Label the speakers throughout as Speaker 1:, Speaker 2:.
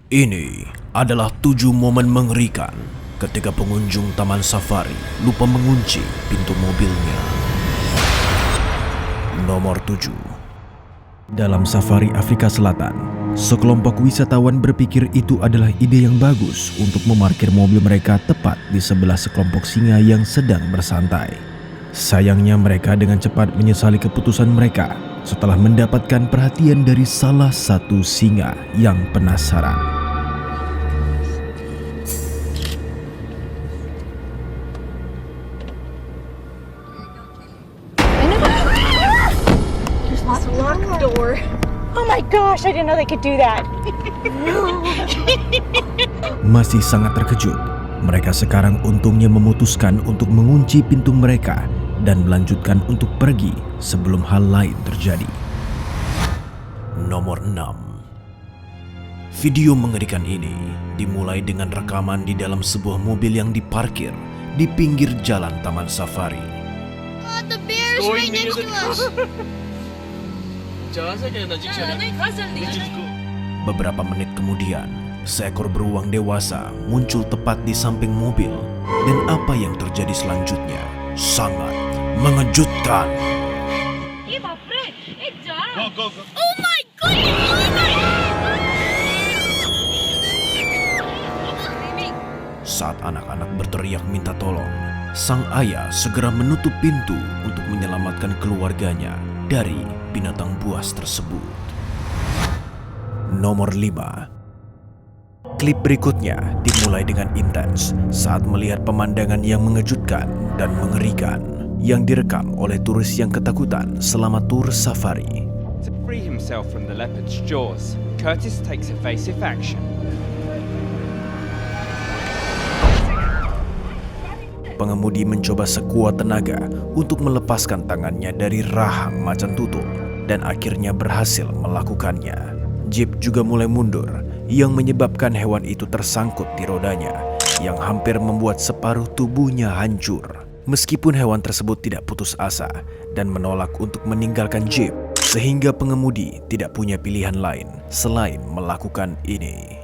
Speaker 1: Ini adalah 7 momen mengerikan ketika pengunjung taman safari lupa mengunci pintu mobilnya. Nomor 7. Dalam safari Afrika Selatan, sekelompok wisatawan berpikir itu adalah ide yang bagus untuk memarkir mobil mereka tepat di sebelah sekelompok singa yang sedang bersantai. Sayangnya mereka dengan cepat menyesali keputusan mereka setelah mendapatkan perhatian dari salah satu singa yang penasaran.
Speaker 2: Lock the door.
Speaker 3: Oh my gosh, I didn't know they could do that.
Speaker 1: Masih sangat terkejut, mereka sekarang untungnya memutuskan untuk mengunci pintu mereka dan melanjutkan untuk pergi sebelum hal lain terjadi. Nomor 6. Video mengerikan ini dimulai dengan rekaman di dalam sebuah mobil yang diparkir di pinggir jalan taman safari.
Speaker 2: God, the bear's right next to us.
Speaker 1: Beberapa menit kemudian, seekor beruang dewasa muncul tepat di samping mobil, dan apa yang terjadi selanjutnya sangat mengejutkan.
Speaker 2: Oh my God!
Speaker 1: Saat anak-anak berteriak minta tolong, sang ayah segera menutup pintu untuk menyelamatkan keluarganya dari binatang buas tersebut. Nomor 5. Klip berikutnya dimulai dengan intens saat melihat pemandangan yang mengejutkan dan mengerikan yang direkam oleh turis yang ketakutan selama tur safari.
Speaker 4: To free himself from the leopard's jaws, Curtis takes evasive action.
Speaker 1: Pengemudi mencoba sekuat tenaga untuk melepaskan tangannya dari rahang macan tutul dan akhirnya berhasil melakukannya. Jeep juga mulai mundur yang menyebabkan hewan itu tersangkut di rodanya yang hampir membuat separuh tubuhnya hancur. Meskipun hewan tersebut tidak putus asa dan menolak untuk meninggalkan Jeep, sehingga pengemudi tidak punya pilihan lain selain melakukan ini.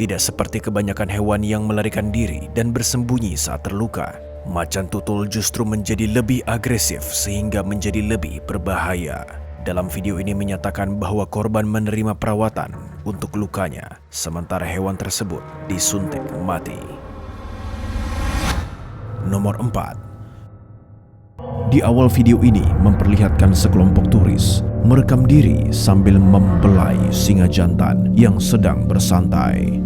Speaker 1: Tidak seperti kebanyakan hewan yang melarikan diri dan bersembunyi saat terluka, macan tutul justru menjadi lebih agresif sehingga menjadi lebih berbahaya. Dalam video ini menyatakan bahwa korban menerima perawatan untuk lukanya, sementara hewan tersebut disuntik mati. Nomor 4. Di awal video ini memperlihatkan sekelompok turis merekam diri sambil membelai singa jantan yang sedang bersantai.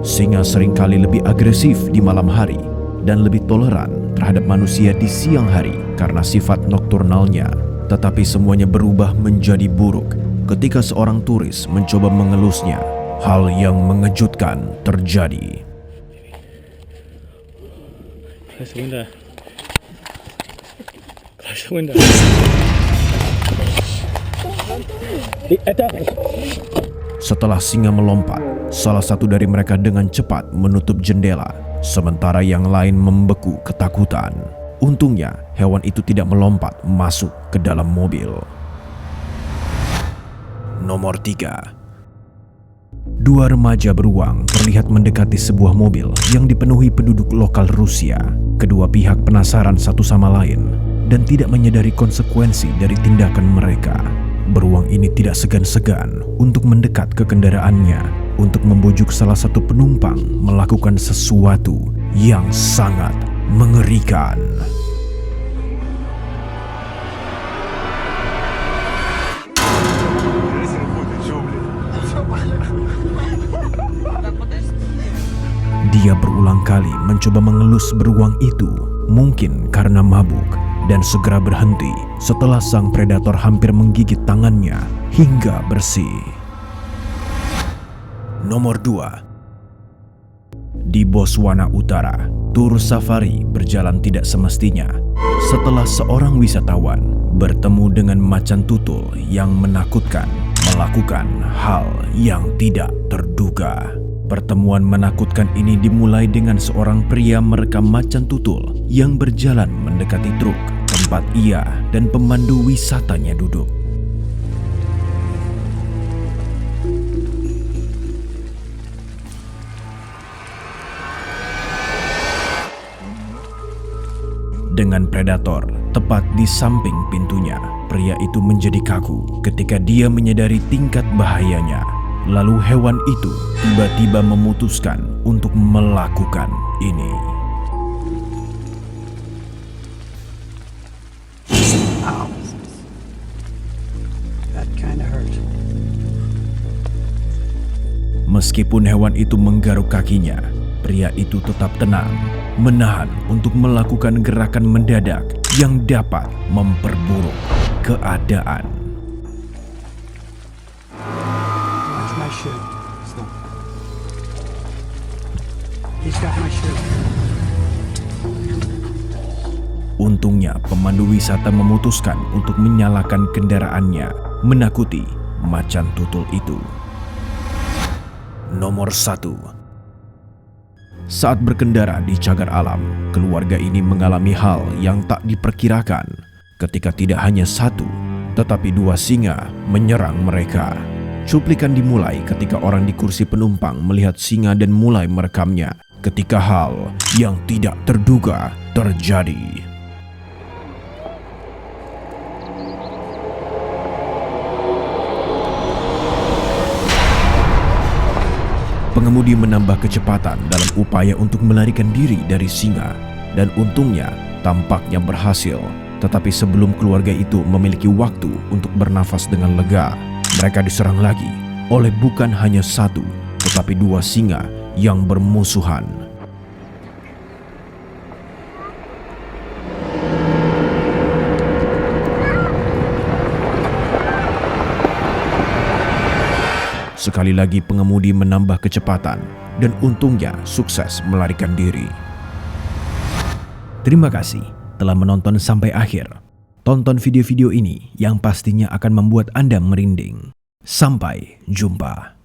Speaker 1: Singa seringkali lebih agresif di malam hari dan lebih toleran terhadap manusia di siang hari karena sifat nokturnalnya. Tetapi semuanya berubah menjadi buruk ketika seorang turis mencoba mengelusnya. Hal yang mengejutkan terjadi. Setelah singa melompat, salah satu dari mereka dengan cepat menutup jendela, sementara yang lain membeku ketakutan. Untungnya, hewan itu tidak melompat masuk ke dalam mobil. Nomor 3. Dua remaja beruang terlihat mendekati sebuah mobil yang dipenuhi penduduk lokal Rusia. Kedua pihak penasaran satu sama lain dan tidak menyadari konsekuensi dari tindakan mereka. Beruang ini tidak segan-segan untuk mendekat ke kendaraannya untuk membujuk salah satu penumpang melakukan sesuatu yang sangat mengerikan. Dia berulang kali mencoba mengelus beruang itu, mungkin karena mabuk, dan segera berhenti setelah sang predator hampir menggigit tangannya hingga bersih. Nomor 2. Di Botswana Utara, tur safari berjalan tidak semestinya setelah seorang wisatawan bertemu dengan macan tutul yang menakutkan melakukan hal yang tidak terduga. Pertemuan menakutkan ini dimulai dengan seorang pria merekam macan tutul yang berjalan mendekati truk tempat ia dan pemandu wisatanya duduk. Dengan predator tepat di samping pintunya, pria itu menjadi kaku ketika dia menyadari tingkat bahayanya. Lalu hewan itu tiba-tiba memutuskan untuk melakukan ini.
Speaker 5: Ow. That kinda hurt.
Speaker 1: Meskipun hewan itu menggaruk kakinya, pria itu tetap tenang, menahan untuk melakukan gerakan mendadak yang dapat memperburuk keadaan.
Speaker 5: Watch my shoe. Stop. He's got my shoe.
Speaker 1: Untungnya pemandu wisata memutuskan untuk menyalakan kendaraannya, menakuti macan tutul itu. Nomor 1. Saat berkendara di cagar alam, keluarga ini mengalami hal yang tak diperkirakan ketika tidak hanya satu, tetapi 2 singa menyerang mereka. Cuplikan dimulai ketika orang di kursi penumpang melihat singa dan mulai merekamnya ketika hal yang tidak terduga terjadi. Pengemudi menambah kecepatan dalam upaya untuk melarikan diri dari singa dan untungnya tampaknya berhasil. Tetapi sebelum keluarga itu memiliki waktu untuk bernafas dengan lega, mereka diserang lagi oleh bukan hanya 1, tetapi 2 singa yang bermusuhan. Sekali lagi pengemudi menambah kecepatan dan untungnya sukses melarikan diri. Terima kasih telah menonton sampai akhir. Tonton video-video ini yang pastinya akan membuat Anda merinding. Sampai jumpa.